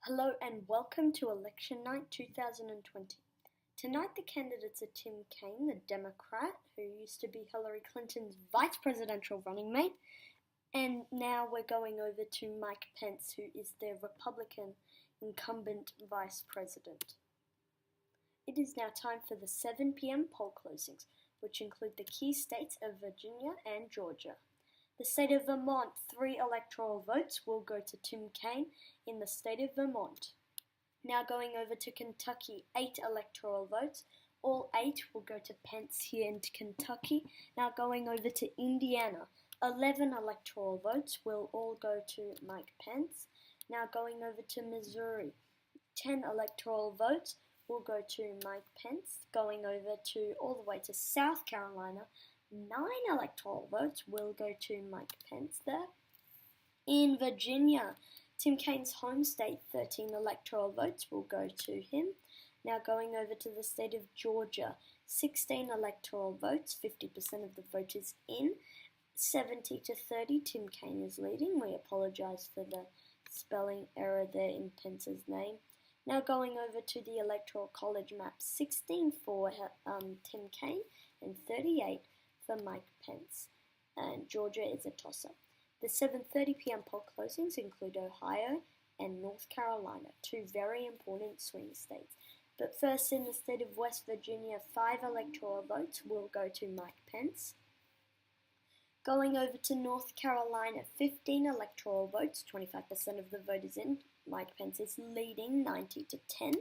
Hello and welcome to Election Night 2020. Tonight the candidates are Tim Kaine, the Democrat, who used to be Hillary Clinton's vice presidential running mate, and now we're going over to Mike Pence, who is their Republican incumbent vice president. It is now time for the 7 p.m. poll closings, which include the key states of Virginia and Georgia. The state of Vermont, 3 electoral votes will go to Tim Kaine in the state of Vermont. Now going over to Kentucky, 8 electoral votes. All 8 will go to Pence here in Kentucky. Now going over to Indiana, 11 electoral votes will all go to Mike Pence. Now going over to Missouri, 10 electoral votes will go to Mike Pence. Going over to all the way to South Carolina, 9 electoral votes will go to Mike Pence there. In Virginia, Tim Kaine's home state, 13 electoral votes will go to him. Now going over to the state of Georgia, 16 electoral votes, 50% of the vote is in. 70 to 30, Tim Kaine is leading. We apologise for the spelling error there in Pence's name. Now going over to the Electoral College map, 16 for Tim Kaine and 38 for Mike Pence, and Georgia is a toss-up. The 7:30 p.m. poll closings include Ohio and North Carolina, 2 very important swing states. But first, in the state of West Virginia, 5 electoral votes will go to Mike Pence. Going over to North Carolina, 15 electoral votes, 25% of the vote is in. Mike Pence is leading 90 to 10.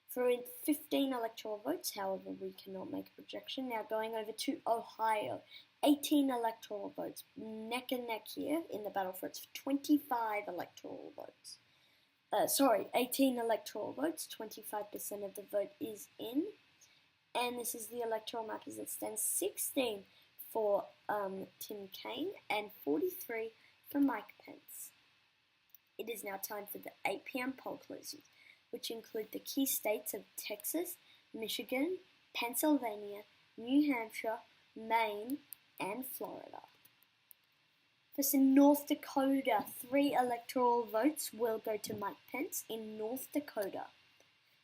For 15 electoral votes, however, we cannot make a projection. Now going over to Ohio, 18 electoral votes, neck and neck here in the battle for its 25 electoral votes. 18 electoral votes, 25% of the vote is in. And this is the electoral map as it stands, 16 for Tim Kaine and 43 for Mike Pence. It is now time for the 8 p.m. poll closings, which include the key states of Texas, Michigan, Pennsylvania, New Hampshire, Maine, and Florida. First, in North Dakota, 3 electoral votes will go to Mike Pence in North Dakota.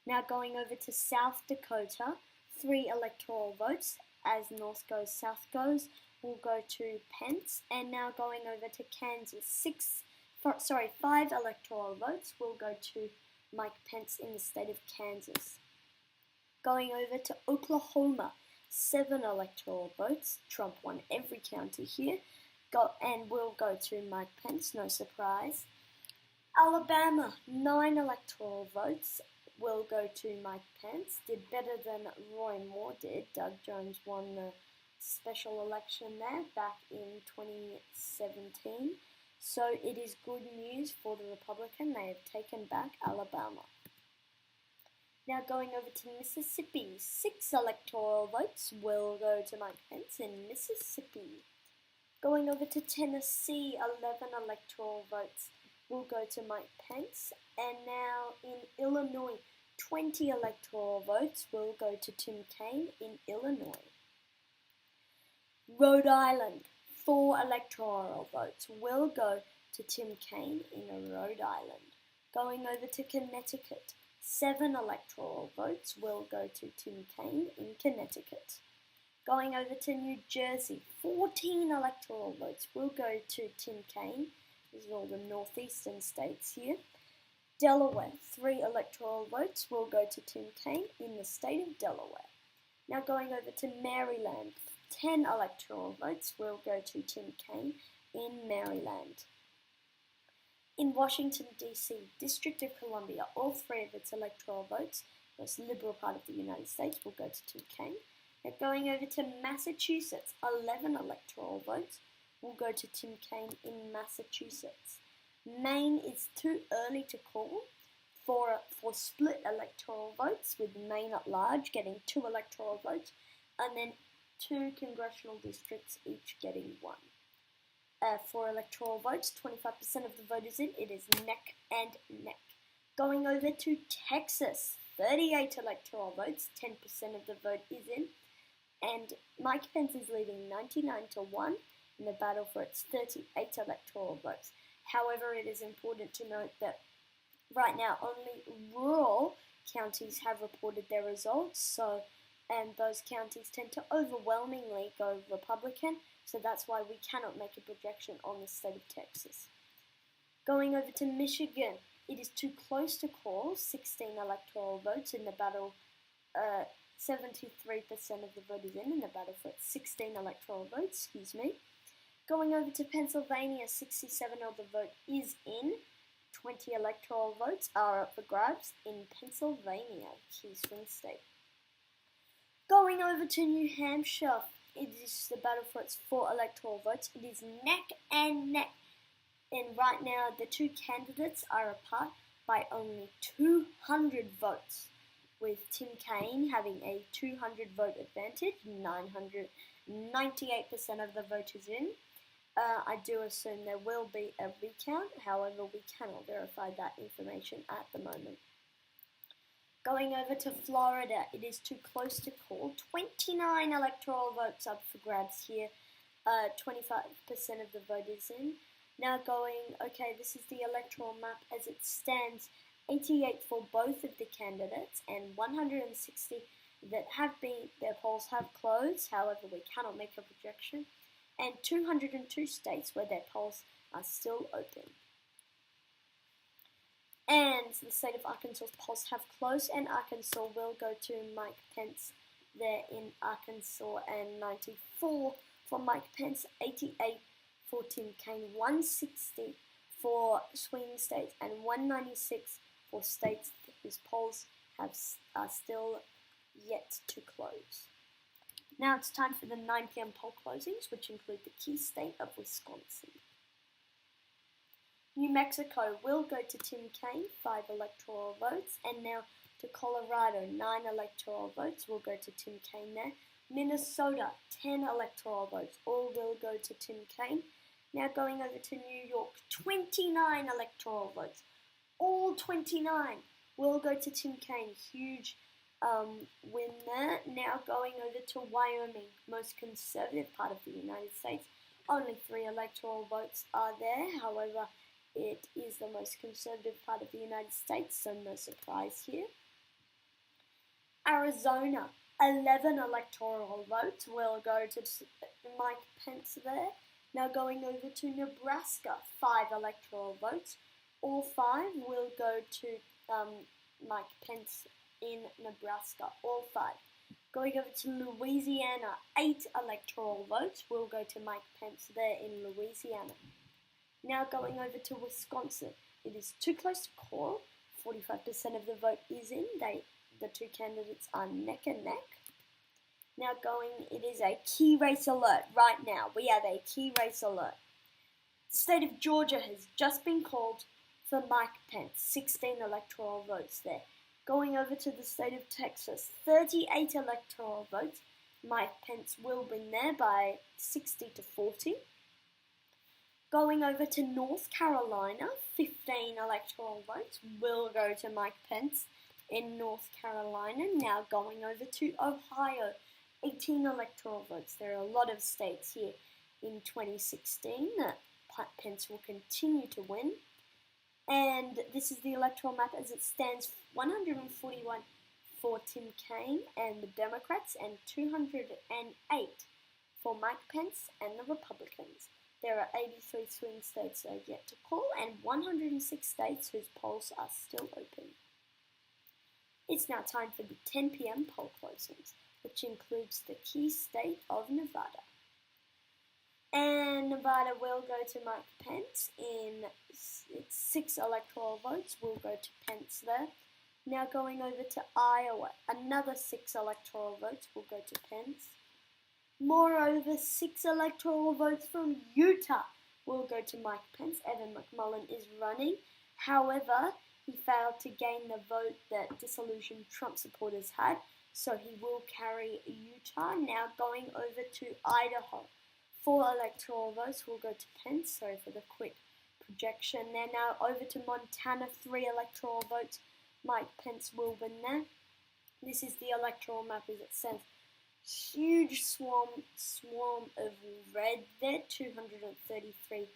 Now going over to South Dakota, 3 electoral votes, as North goes, South goes, will go to Pence. And now going over to Kansas, 5 electoral votes will go to Mike Pence in the state of Kansas. Going over to Oklahoma, 7 electoral votes. Trump won every county here. Will go to Mike Pence, no surprise. Alabama, 9 electoral votes will go to Mike Pence. Did better than Roy Moore did. Doug Jones won the special election there back in 2017. So it is good news for the Republican. They have taken back Alabama. Now going over to Mississippi, 6 electoral votes will go to Mike Pence in Mississippi. Going over to Tennessee, 11 electoral votes will go to Mike Pence. And now in Illinois, 20 electoral votes will go to Tim Kaine in Illinois. Rhode Island, 4 electoral votes will go to Tim Kaine in Rhode Island. Going over to Connecticut, 7 electoral votes will go to Tim Kaine in Connecticut. Going over to New Jersey, 14 electoral votes will go to Tim Kaine. These are all the northeastern states here. Delaware, 3 electoral votes will go to Tim Kaine in the state of Delaware. Now going over to Maryland, 10 electoral votes will go to Tim Kaine in Maryland. In Washington, D.C., District of Columbia, all 3 of its electoral votes, the most liberal part of the United States, will go to Tim Kaine. Now going over to Massachusetts, 11 electoral votes will go to Tim Kaine in Massachusetts. Maine is too early to call for split electoral votes, with Maine at large getting 2 electoral votes, and then 2 congressional districts each getting 1. For electoral votes, 25% of the vote is in. It is neck and neck. Going over to Texas, 38 electoral votes, 10% of the vote is in. And Mike Pence is leading 99 to 1 in the battle for its 38 electoral votes. However, it is important to note that Right now, only rural counties have reported their results, and those counties tend to overwhelmingly go Republican, so that's why we cannot make a projection on the state of Texas. Going over to Michigan, it is too close to call. 16 electoral votes in the battle. 73% of the vote is in the battle for 16 electoral votes. Going over to Pennsylvania, 67 of the vote is in. 20 electoral votes are up for grabs in Pennsylvania, key swing state. Going over to New Hampshire, it is the battle for its 4 electoral votes. It is neck and neck. And right now, the two candidates are apart by only 200 votes, with Tim Kaine having a 200 vote advantage. 98% of the vote is in. I do assume there will be a recount, however, we cannot verify that information at the moment. Going over to Florida, it is too close to call. 29 electoral votes up for grabs here. 25% of the vote is in. Now this is the electoral map as it stands. 88 for both of the candidates and 160 that their polls have closed, however we cannot make a projection, and 202 states where their polls are still open. And the state of Arkansas polls have closed, and Arkansas will go to Mike Pence there in Arkansas, and 94 for Mike Pence, 88 for Tim Kaine, 160 for swing states, and 196 for states whose polls are still yet to close. Now it's time for the 9 p.m. poll closings, which include the key state of Wisconsin. New Mexico will go to Tim Kaine, 5 electoral votes, and now to Colorado, 9 electoral votes will go to Tim Kaine there. Minnesota, 10 electoral votes, all will go to Tim Kaine. Now going over to New York, 29 electoral votes, all 29 will go to Tim Kaine. Huge win there. Now going over to Wyoming, most conservative part of the United States. Only 3 electoral votes are there. However, it is the most conservative part of the United States, so no surprise here. Arizona, 11 electoral votes will go to Mike Pence there. Now going over to Nebraska, 5 electoral votes. All 5 will go to Mike Pence in Nebraska, all 5. Going over to Louisiana, 8 electoral votes will go to Mike Pence there in Louisiana. Now going over to Wisconsin, it is too close to call. 45% of the vote is in. The two candidates are neck and neck. Now it is a key race alert right now. We have a key race alert. The state of Georgia has just been called for Mike Pence, 16 electoral votes there. Going over to the state of Texas, 38 electoral votes. Mike Pence will win there by 60 to 40. Going over to North Carolina, 15 electoral votes will go to Mike Pence in North Carolina. Now going over to Ohio, 18 electoral votes. There are a lot of states here in 2016 that Pence will continue to win. And this is the electoral map as it stands: 141 for Tim Kaine and the Democrats, and 208 for Mike Pence and the Republicans. There are 83 swing states that are yet to call, and 106 states whose polls are still open. It's now time for the 10 p.m. poll closings, which includes the key state of Nevada. And Nevada will go to Mike Pence in its 6 electoral votes will go to Pence there. Now going over to Iowa, another 6 electoral votes will go to Pence. Moreover, 6 electoral votes from Utah will go to Mike Pence. Evan McMullin is running. However, he failed to gain the vote that disillusioned Trump supporters had, so he will carry Utah. Now going over to Idaho, 4 electoral votes will go to Pence. Sorry for the quick projection there. Now over to Montana, 3 electoral votes. Mike Pence will win there. This is the electoral map as it says. Huge swarm of red there, 233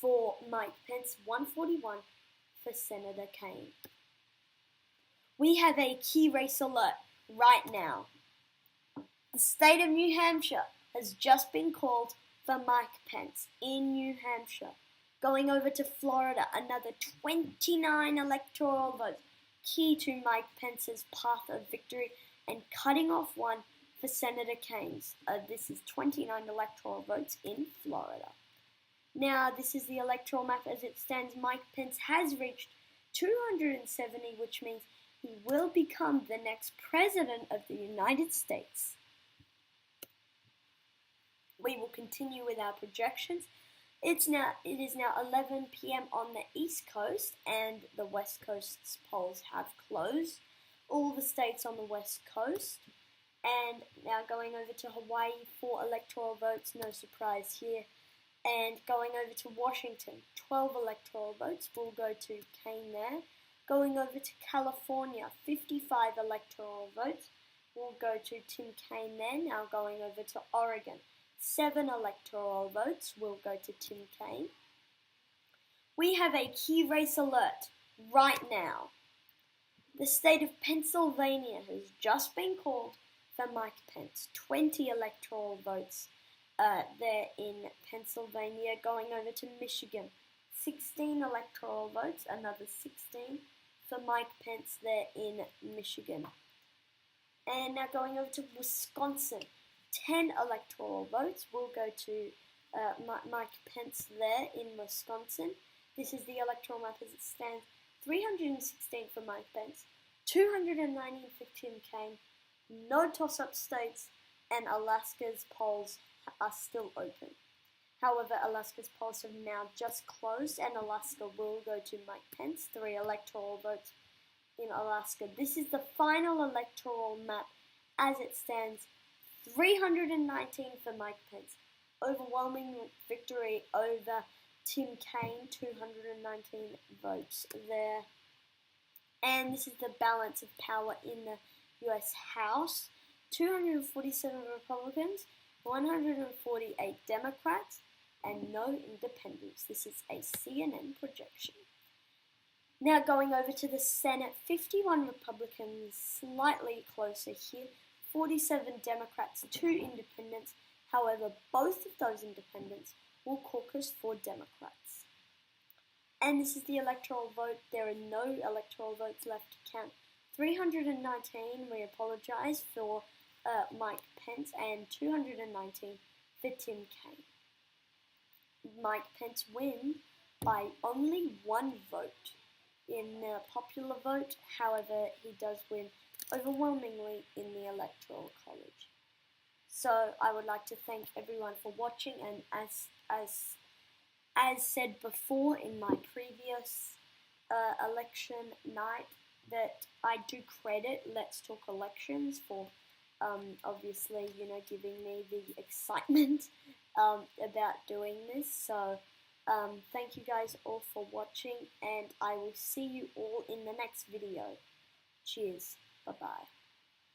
for Mike Pence, 141 for Senator Kaine. We have a key race alert right now. The state of New Hampshire has just been called for Mike Pence in New Hampshire. Going over to Florida, another 29 electoral votes, key to Mike Pence's path of victory, and cutting off one for Senator Kaine's. This is 29 electoral votes in Florida. Now, this is the electoral map as it stands. Mike Pence has reached 270, which means he will become the next president of the United States. We will continue with our projections. It is now 11 p.m. on the East Coast, and the West Coast's polls have closed. All the states on the West Coast. And now going over to Hawaii, 4 electoral votes, no surprise here. And going over to Washington, 12 electoral votes will go to Kaine there. Going over to California, 55 electoral votes will go to Tim Kaine there. Now going over to Oregon, 7 electoral votes will go to Tim Kaine. We have a key race alert right now. The state of Pennsylvania has just been called for Mike Pence. 20 electoral votes there in Pennsylvania. Going over to Michigan, 16 electoral votes, another 16 for Mike Pence there in Michigan. And now going over to Wisconsin, 10 electoral votes will go to Mike Pence there in Wisconsin. This is the electoral map as it stands. 316 for Mike Pence, 219 for Tim Kaine, no toss-up states, and Alaska's polls are still open. However, Alaska's polls have now just closed, and Alaska will go to Mike Pence. 3 electoral votes in Alaska. This is the final electoral map as it stands. 319 for Mike Pence. Overwhelming victory over Tim Kaine, 219 votes there. And this is the balance of power in the US House. 247 Republicans, 148 Democrats, and no independents. This is a CNN projection. Now going over to the Senate, 51 Republicans, slightly closer here. 47 Democrats, 2 independents. However, both of those independents will caucus for Democrats. And this is the electoral vote. There are no electoral votes left to count. 319, we apologize, for Mike Pence, and 219 for Tim Kaine. Mike Pence wins by only 1 vote in the popular vote. However, he does win overwhelmingly in the Electoral College. So I would like to thank everyone for watching, and as said before in my previous election night, that I do credit Let's Talk Elections for obviously, giving me the excitement about doing this. So thank you guys all for watching, and I will see you all in the next video. Cheers. Bye-bye.